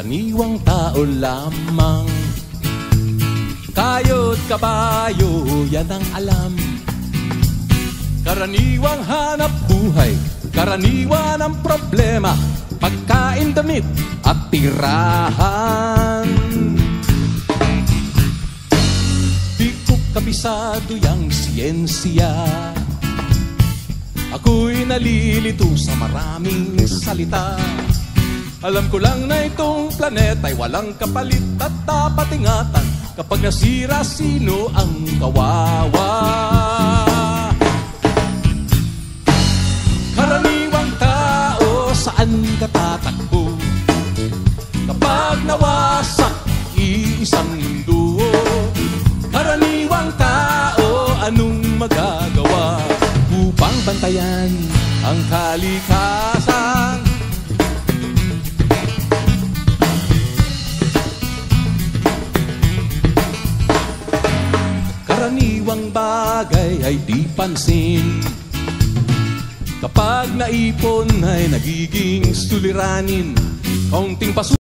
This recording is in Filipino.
karaniwang tao lamang. Kayo't kabayo, yan ang alam. Karaniwang hanap buhay, karaniwan ang problema, pagkain, damit at tirahan. Di ko kabisado yang siyensya, ako'y nalilito sa maraming salita. Alam ko lang na itong planeta'y walang kapalit at dapat ingatan. Kapag nasira, sino ang kawawa? Karaniwang tao, saan ka tatakbo? Kapag nawasak iisang mundo, karaniwang tao, anong magagawa upang bantayan ang kalikasan? Karaniwang bagay ay di pansin, kapag naipon ay nagiging suliranin. Kaunting pasu